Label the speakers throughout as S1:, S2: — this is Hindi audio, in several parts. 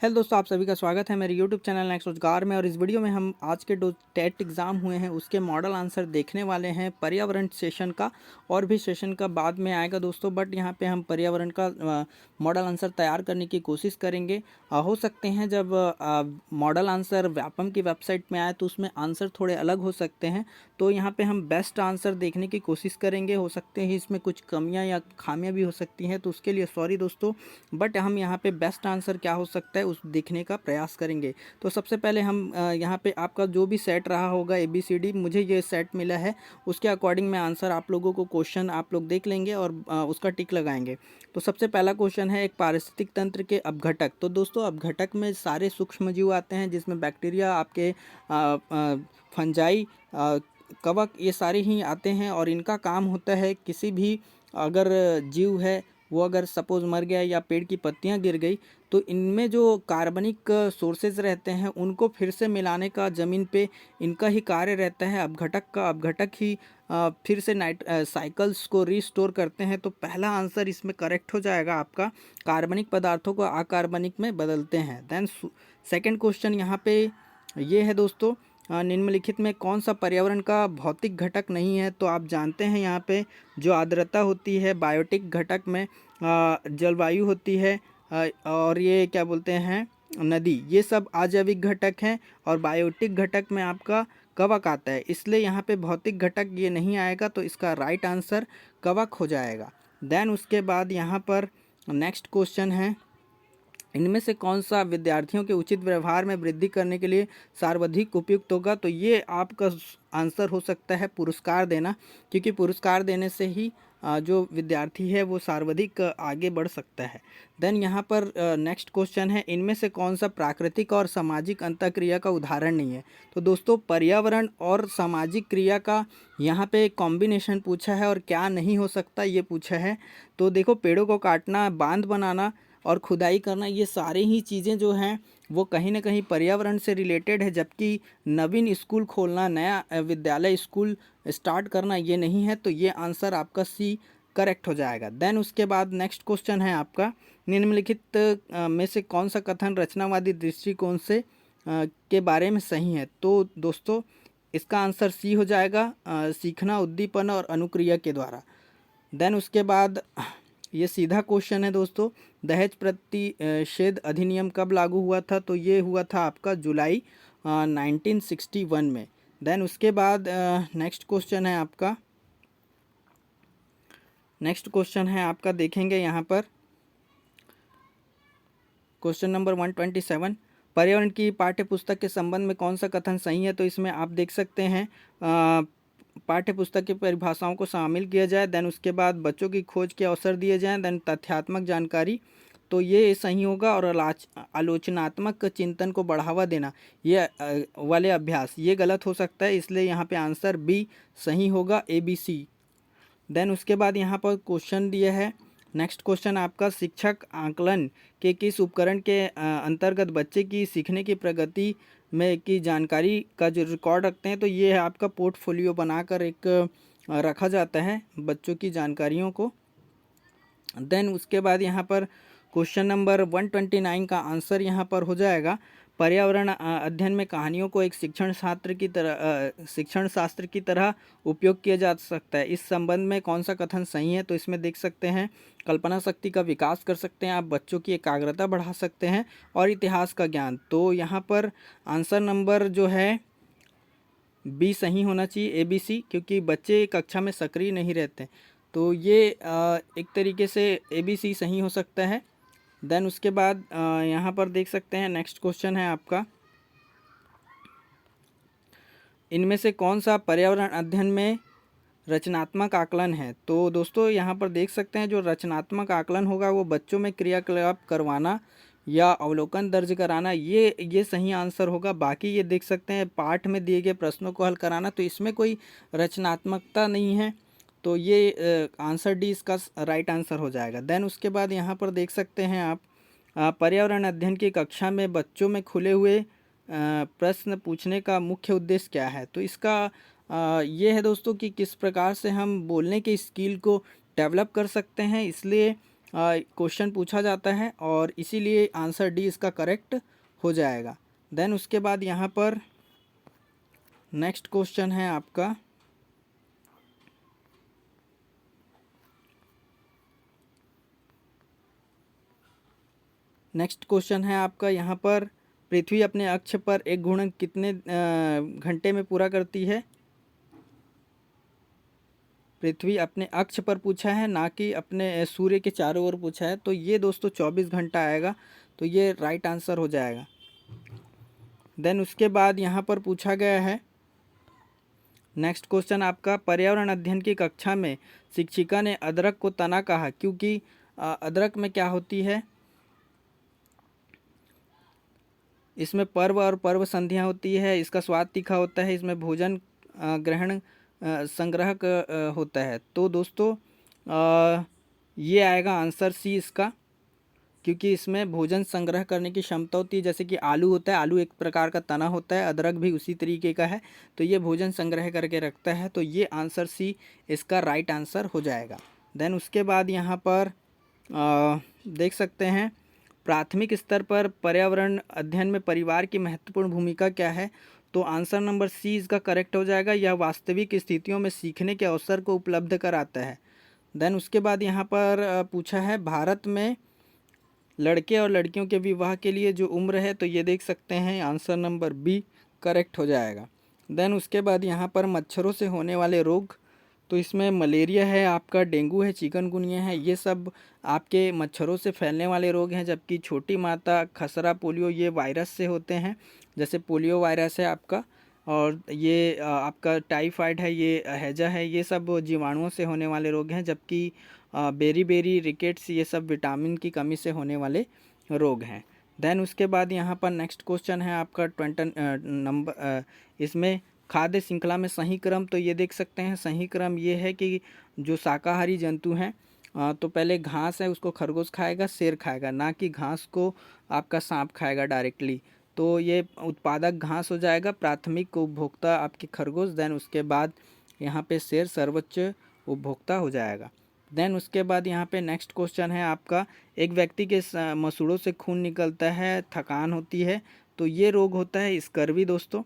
S1: हेलो दोस्तों, आप सभी का स्वागत है मेरे यूट्यूब चैनल नेक्स्ट रोजगार में। और इस वीडियो में हम आज के जो टेट एग्ज़ाम हुए हैं उसके मॉडल आंसर देखने वाले हैं पर्यावरण सेशन का। और भी सेशन का बाद में आएगा दोस्तों, बट यहाँ पे हम पर्यावरण का मॉडल आंसर तैयार करने की कोशिश करेंगे। हो सकते हैं जब मॉडल आंसर व्यापम की वेबसाइट में आए तो उसमें आंसर थोड़े अलग हो सकते हैं, तो यहाँ पे हम बेस्ट आंसर देखने की कोशिश करेंगे। हो सकते हैं इसमें कुछ कमियाँ या खामियाँ भी हो सकती हैं, तो उसके लिए सॉरी दोस्तों, बट हम यहाँ पे बेस्ट आंसर क्या हो सकता है उस देखने का प्रयास करेंगे। तो सबसे पहले हम यहाँ पे आपका जो भी सेट रहा होगा ABCD, मुझे ये सेट मिला है, उसके अकॉर्डिंग मैं आंसर आप लोगों को क्वेश्चन आप लोग देख लेंगे और उसका टिक लगाएंगे। तो सबसे पहला क्वेश्चन है, एक पारिस्थितिक तंत्र के अपघटक। तो दोस्तों अपघटक में सारे सूक्ष्म जीव आते हैं, जिसमें बैक्टीरिया, आपके फंजाई, कवक, ये सारे ही आते हैं। और इनका काम होता है किसी भी अगर जीव है वो अगर सपोज़ मर गया या पेड़ की पत्तियां गिर गई, तो इनमें जो कार्बनिक सोर्सेज रहते हैं उनको फिर से मिलाने का ज़मीन पे इनका ही कार्य रहता है। अपघटक का अपघटक ही फिर से साइकिल्स को रिस्टोर करते हैं। तो पहला आंसर इसमें करेक्ट हो जाएगा आपका, कार्बनिक पदार्थों को अकार्बनिक में बदलते हैं। देन सेकंड क्वेश्चन यहाँ पे ये है दोस्तों, निम्नलिखित में कौन सा पर्यावरण का भौतिक घटक नहीं है। तो आप जानते हैं यहाँ पे जो आर्द्रता होती है बायोटिक घटक में, जलवायु होती है, और ये क्या बोलते हैं नदी, ये सब अजैविक घटक हैं। और बायोटिक घटक में आपका कवक आता है, इसलिए यहाँ पे भौतिक घटक ये नहीं आएगा, तो इसका राइट आंसर कवक हो जाएगा। देन उसके बाद यहाँ पर नेक्स्ट क्वेश्चन है, इनमें से कौन सा विद्यार्थियों के उचित व्यवहार में वृद्धि करने के लिए सर्वाधिक उपयुक्त होगा। तो ये आपका आंसर हो सकता है पुरस्कार देना, क्योंकि पुरस्कार देने से ही जो विद्यार्थी है वो सर्वाधिक आगे बढ़ सकता है। देन यहाँ पर नेक्स्ट क्वेश्चन है, इनमें से कौन सा प्राकृतिक और सामाजिक अंतःक्रिया का उदाहरण नहीं है। तो दोस्तों पर्यावरण और सामाजिक क्रिया का यहाँ पे कॉम्बिनेशन पूछा है, और क्या नहीं हो सकता ये पूछा है। तो देखो, पेड़ों को काटना, बांध बनाना और खुदाई करना, ये सारी ही चीज़ें जो हैं वो कहीं ना कहीं पर्यावरण से रिलेटेड है, जबकि नवीन स्कूल खोलना, नया विद्यालय स्कूल स्टार्ट करना ये नहीं है। तो ये आंसर आपका सी करेक्ट हो जाएगा। देन उसके बाद नेक्स्ट क्वेश्चन है आपका, निम्नलिखित में से कौन सा कथन रचनावादी दृष्टिकोण से के बारे में सही है। तो दोस्तों इसका आंसर सी हो जाएगा, सीखना, उद्दीपन और अनुक्रिया के द्वारा। देन उसके बाद ये सीधा क्वेश्चन है दोस्तों, दहेज प्रतिषेध अधिनियम कब लागू हुआ था। तो ये हुआ था आपका जुलाई 1961 में। देन उसके बाद नेक्स्ट क्वेश्चन है आपका, देखेंगे यहाँ पर क्वेश्चन नंबर 127, पर्यावरण की पाठ्य पुस्तक के संबंध में कौन सा कथन सही है। तो इसमें आप देख सकते हैं पाठ्य पुस्तक की परिभाषाओं को शामिल किया जाए, देन उसके बाद बच्चों की खोज के अवसर दिए जाएं, देन तथ्यात्मक जानकारी, तो ये सही होगा। और आलोचनात्मक चिंतन को बढ़ावा देना, ये वाले अभ्यास, ये गलत हो सकता है, इसलिए यहाँ पे आंसर बी सही होगा, ABC। देन उसके बाद यहाँ पर क्वेश्चन दिया है, नेक्स्ट क्वेश्चन आपका, शिक्षक आकलन के किस उपकरण के अंतर्गत बच्चे की सीखने की प्रगति में की जानकारी का जो रिकॉर्ड रखते हैं। तो ये है आपका पोर्टफोलियो बनाकर एक रखा जाता है बच्चों की जानकारियों को। देन उसके बाद यहाँ पर क्वेश्चन नंबर 129 का आंसर यहाँ पर हो जाएगा, पर्यावरण अध्ययन में कहानियों को एक शिक्षण शास्त्र की तरह उपयोग किया जा सकता है, इस संबंध में कौन सा कथन सही है। तो इसमें देख सकते हैं, कल्पना शक्ति का विकास कर सकते हैं आप, बच्चों की एकाग्रता बढ़ा सकते हैं, और इतिहास का ज्ञान। तो यहाँ पर आंसर नंबर जो है बी सही होना चाहिए, ABC, क्योंकि बच्चे कक्षा में सक्रिय नहीं रहते। तो ये एक तरीके से ABC सही हो सकता है। देन उसके बाद यहाँ पर देख सकते हैं, नेक्स्ट क्वेश्चन है आपका, इनमें से कौन सा पर्यावरण अध्ययन में रचनात्मक आकलन है। तो दोस्तों यहाँ पर देख सकते हैं, जो रचनात्मक आकलन होगा वो बच्चों में क्रियाकलाप करवाना या अवलोकन दर्ज कराना, ये सही आंसर होगा। बाकी ये देख सकते हैं, पाठ में दिए गए प्रश्नों को हल कराना, तो इसमें कोई रचनात्मकता नहीं है, तो ये आंसर डी इसका राइट आंसर हो जाएगा। देन उसके बाद यहाँ पर देख सकते हैं आप, पर्यावरण अध्ययन की कक्षा में बच्चों में खुले हुए प्रश्न पूछने का मुख्य उद्देश्य क्या है। तो इसका ये है दोस्तों कि किस प्रकार से हम बोलने के स्किल को डेवलप कर सकते हैं, इसलिए क्वेश्चन पूछा जाता है और इसीलिए आंसर डी इसका करेक्ट हो जाएगा। देन उसके बाद यहाँ पर नेक्स्ट क्वेश्चन है आपका यहाँ पर पृथ्वी अपने अक्ष पर एक घूर्णन कितने घंटे में पूरा करती है। पृथ्वी अपने अक्ष पर पूछा है, ना कि अपने सूर्य के चारों ओर पूछा है। तो ये दोस्तों 24 घंटा आएगा, तो ये राइट आंसर हो जाएगा। देन उसके बाद यहाँ पर पूछा गया है नेक्स्ट क्वेश्चन आपका, पर्यावरण अध्ययन की कक्षा में शिक्षिका ने अदरक को तना कहा क्योंकि अदरक में क्या होती है, इसमें पर्व और पर्व संधियाँ होती है, इसका स्वाद तीखा होता है, इसमें भोजन ग्रहण संग्रह होता है। तो दोस्तों ये आएगा आंसर सी इसका, क्योंकि इसमें भोजन संग्रह करने की क्षमता होती है। जैसे कि आलू होता है, आलू एक प्रकार का तना होता है, अदरक भी उसी तरीके का है, तो ये भोजन संग्रह करके रखता है। तो ये आंसर सी इसका राइट आंसर हो जाएगा। देन उसके बाद यहाँ पर देख सकते हैं प्राथमिक स्तर पर पर्यावरण अध्ययन में परिवार की महत्वपूर्ण भूमिका क्या है। तो आंसर नंबर सी इसका करेक्ट हो जाएगा। यह वास्तविक स्थितियों में सीखने के अवसर को उपलब्ध कराता है। देन उसके बाद यहाँ पर पूछा है भारत में लड़के और लड़कियों के विवाह के लिए जो उम्र है, तो ये देख सकते हैं आंसर नंबर बी करेक्ट हो जाएगा। देन उसके बाद यहाँ पर मच्छरों से होने वाले रोग, तो इसमें मलेरिया है, आपका डेंगू है, चिकनगुनिया है, ये सब आपके मच्छरों से फैलने वाले रोग हैं। जबकि छोटी माता, खसरा, पोलियो ये वायरस से होते हैं। जैसे पोलियो वायरस है आपका, और ये आपका टाइफाइड है, ये हैजा है, ये सब जीवाणुओं से होने वाले रोग हैं। जबकि बेरी रिकेट्स ये सब विटामिन की कमी से होने वाले रोग हैं। देन उसके बाद यहाँ पर नेक्स्ट क्वेश्चन है आपका 20 नंबर, इसमें खाद्य श्रृंखला में सही क्रम, तो ये देख सकते हैं सही क्रम ये है कि जो शाकाहारी जंतु हैं तो पहले घास है उसको खरगोश खाएगा, शेर खाएगा, ना कि घास को आपका सांप खाएगा डायरेक्टली। तो ये उत्पादक घास हो जाएगा, प्राथमिक उपभोक्ता आपके खरगोश, देन उसके बाद यहाँ पे शेर सर्वोच्च उपभोक्ता हो जाएगा। देन उसके बाद यहाँ पे नेक्स्ट क्वेश्चन है आपका, एक व्यक्ति के मसूड़ों से खून निकलता है, थकान होती है, तो ये रोग होता है स्कर्वी दोस्तों।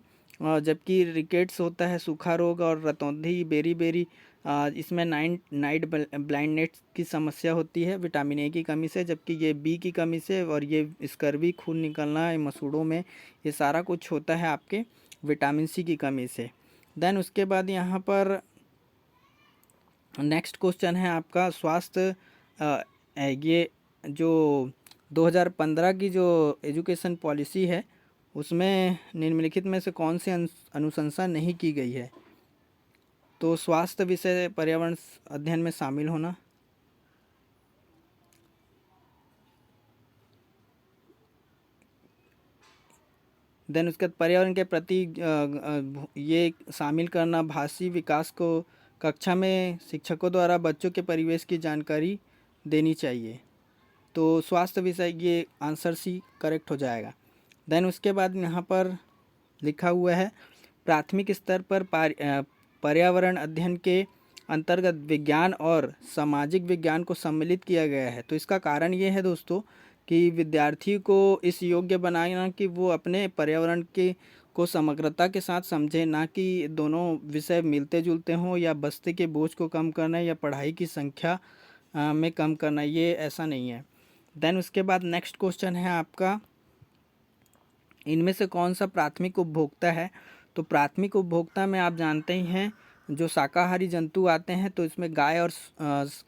S1: जबकि रिकेट्स होता है सूखा रोग, और रतौंधी, बेरी इसमें नाइट ब्लाइंडनेस की समस्या होती है विटामिन ए की कमी से। जबकि ये बी की कमी से, और ये स्कर्वी, खून निकलना मसूड़ों में, ये सारा कुछ होता है आपके विटामिन सी की कमी से। देन उसके बाद यहाँ पर नेक्स्ट क्वेश्चन है आपका स्वास्थ्य, ये जो 2015 की जो एजुकेशन पॉलिसी है उसमें निम्नलिखित में से कौन सी अनुशंसा नहीं की गई है। तो स्वास्थ्य विषय पर्यावरण अध्ययन में शामिल होना। देन उसके बाद पर्यावरण के प्रति ये शामिल करना, भाषी विकास को कक्षा में शिक्षकों द्वारा बच्चों के परिवेश की जानकारी देनी चाहिए। तो स्वास्थ्य विषय ये आंसर सी करेक्ट हो जाएगा। देन उसके बाद यहाँ पर लिखा हुआ है प्राथमिक स्तर पर पर्यावरण अध्ययन के अंतर्गत विज्ञान और सामाजिक विज्ञान को सम्मिलित किया गया है। तो इसका कारण ये है दोस्तों कि विद्यार्थी को इस योग्य बनाना कि वो अपने पर्यावरण के को समग्रता के साथ समझे, ना कि दोनों विषय मिलते जुलते हों, या बस्ते के बोझ को कम करना या पढ़ाई की संख्या में कम करना, ये ऐसा नहीं है। देन उसके बाद नेक्स्ट क्वेश्चन है आपका, इनमें से कौन सा प्राथमिक उपभोक्ता है। तो प्राथमिक उपभोक्ता में आप जानते ही हैं जो शाकाहारी जंतु आते हैं, तो इसमें गाय और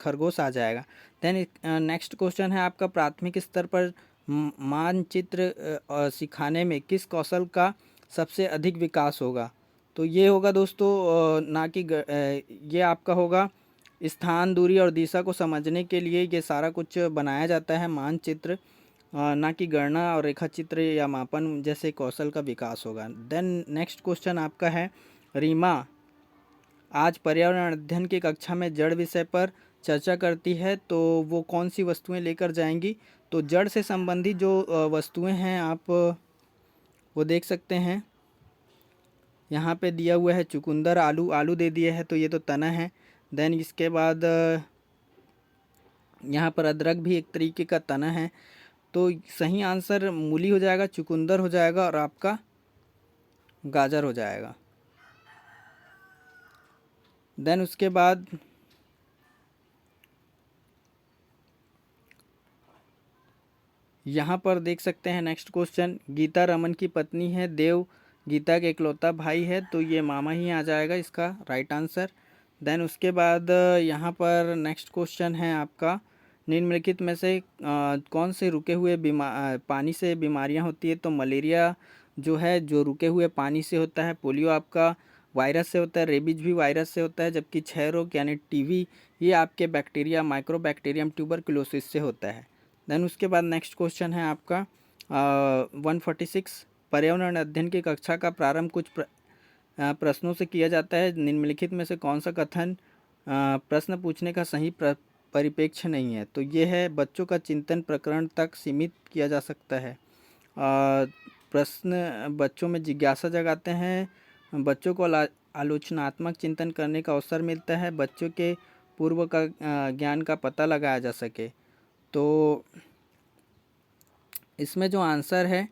S1: खरगोश आ जाएगा। देन नेक्स्ट क्वेश्चन है आपका प्राथमिक स्तर पर मानचित्र सिखाने में किस कौशल का सबसे अधिक विकास होगा। तो ये होगा दोस्तों ना कि ये आपका होगा स्थान, दूरी और दिशा को समझने के लिए ये सारा कुछ बनाया जाता है मानचित्र, ना कि गणना और रेखा चित्र या मापन जैसे कौशल का विकास होगा। देन नेक्स्ट क्वेश्चन आपका है, रीमा आज पर्यावरण अध्ययन की कक्षा में जड़ विषय पर चर्चा करती है, तो वो कौन सी वस्तुएं लेकर जाएंगी। तो जड़ से संबंधित जो वस्तुएं हैं आप वो देख सकते हैं, यहाँ पे दिया हुआ है चुकंदर, आलू दे दिए है, तो ये तो तना है। देन इसके बाद यहाँ पर अदरक भी एक तरीके का तना है। तो सही आंसर मूली हो जाएगा, चुकंदर हो जाएगा और आपका गाजर हो जाएगा। देन उसके बाद यहाँ पर देख सकते हैं नेक्स्ट क्वेश्चन, गीता रमन की पत्नी है, देव गीता के इकलौता भाई है, तो ये मामा ही आ जाएगा इसका राइट आंसर। देन उसके बाद यहाँ पर नेक्स्ट क्वेश्चन है आपका, निम्नलिखित में से कौन से रुके हुए पानी से बीमारियाँ होती है? तो मलेरिया जो है जो रुके हुए पानी से होता है, पोलियो आपका वायरस से होता है, रेबीज भी वायरस से होता है, जबकि क्षय रोग यानी टीवी ये आपके बैक्टीरिया माइक्रोबैक्टीरियम ट्यूबरकुलोसिस से होता है। देन उसके बाद नेक्स्ट क्वेश्चन है आपका 146, पर्यावरण अध्ययन की कक्षा का प्रारंभ कुछ प्रश्नों से किया जाता है, निम्नलिखित में से कौन सा कथन प्रश्न पूछने का सही परिप्रेक्ष्य नहीं है? तो ये है बच्चों का चिंतन प्रकरण तक सीमित किया जा सकता है। प्रश्न बच्चों में जिज्ञासा जगाते हैं, बच्चों को आलोचनात्मक चिंतन करने का अवसर मिलता है, बच्चों के पूर्व का ज्ञान का पता लगाया जा सके। तो इसमें जो आंसर है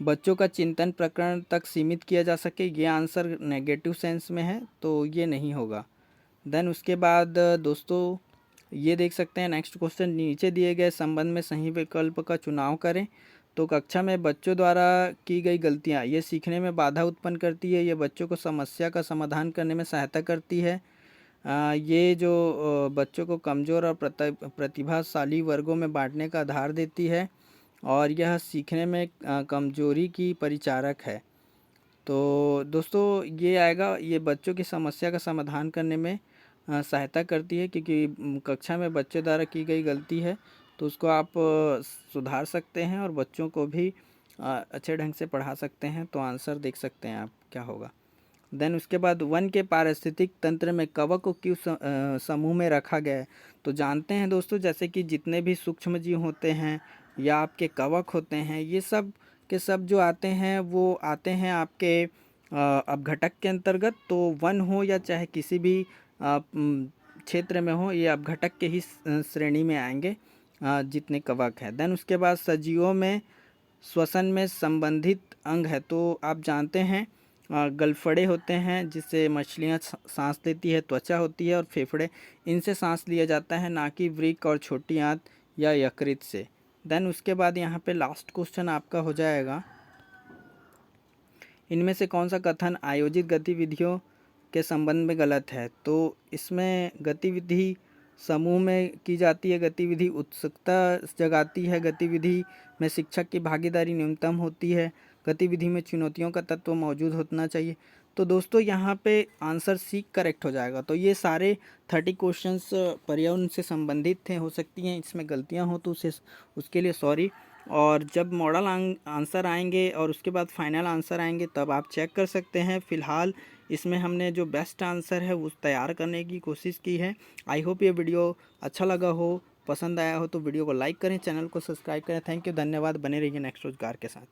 S1: बच्चों का चिंतन प्रकरण तक सीमित किया जा सके, ये आंसर नेगेटिव सेंस में है, तो ये नहीं होगा। देन उसके बाद दोस्तों ये देख सकते हैं नेक्स्ट क्वेश्चन, नीचे दिए गए संबंध में सही विकल्प का चुनाव करें। तो कक्षा में बच्चों द्वारा की गई गलतियाँ ये सीखने में बाधा उत्पन्न करती है, ये बच्चों को समस्या का समाधान करने में सहायता करती है, ये जो बच्चों को कमज़ोर और प्रतिभाशाली वर्गों में बांटने का आधार देती है, और यह सीखने में कमजोरी की परिचारक है। तो दोस्तों ये आएगा, ये बच्चों की समस्या का समाधान करने में सहायता करती है, क्योंकि कक्षा में बच्चे द्वारा की गई गलती है तो उसको आप सुधार सकते हैं और बच्चों को भी अच्छे ढंग से पढ़ा सकते हैं। तो आंसर देख सकते हैं आप क्या होगा। देन उसके बाद वन के पारिस्थितिक तंत्र में कवक को क्यों समूह में रखा गया है? तो जानते हैं दोस्तों, जैसे कि जितने भी सूक्ष्म जीव होते हैं या आपके कवक होते हैं, ये सब के सब जो आते हैं वो आते हैं आपके अपघटक के अंतर्गत। तो वन हो या चाहे किसी भी क्षेत्र में हो, ये अपघटक के ही श्रेणी में आएंगे जितने कवक हैं। देन उसके बाद सजीवों में श्वसन में संबंधित अंग है, तो आप जानते हैं गलफड़े होते हैं जिससे मछलियाँ सांस लेती है, त्वचा होती है और फेफड़े, इनसे सांस लिया जाता है, ना कि वृक्क और छोटी आंत या यकृत से। देन उसके बाद यहाँ पे लास्ट क्वेश्चन आपका हो जाएगा, इनमें से कौन सा कथन आयोजित गतिविधियों के संबंध में गलत है? तो इसमें गतिविधि समूह में की जाती है, गतिविधि उत्सुकता जगाती है, गतिविधि में शिक्षक की भागीदारी न्यूनतम होती है, गतिविधि में चुनौतियों का तत्व मौजूद होना चाहिए। तो दोस्तों यहाँ पे आंसर सी करेक्ट हो जाएगा। तो ये सारे 30 क्वेश्चंस पर्यावरण से संबंधित थे, हो सकती हैं इसमें गलतियाँ हो तो उसके लिए सॉरी। और जब मॉडल आंसर आएंगे और उसके बाद फाइनल आंसर आएंगे तब आप चेक कर सकते हैं। फ़िलहाल इसमें हमने जो बेस्ट आंसर है वो तैयार करने की कोशिश की है। आई होप ये वीडियो अच्छा लगा हो, पसंद आया हो तो वीडियो को लाइक करें, चैनल को सब्सक्राइब करें। थैंक यू, धन्यवाद। बने रहिए नेक्स्ट रोजगार के साथ।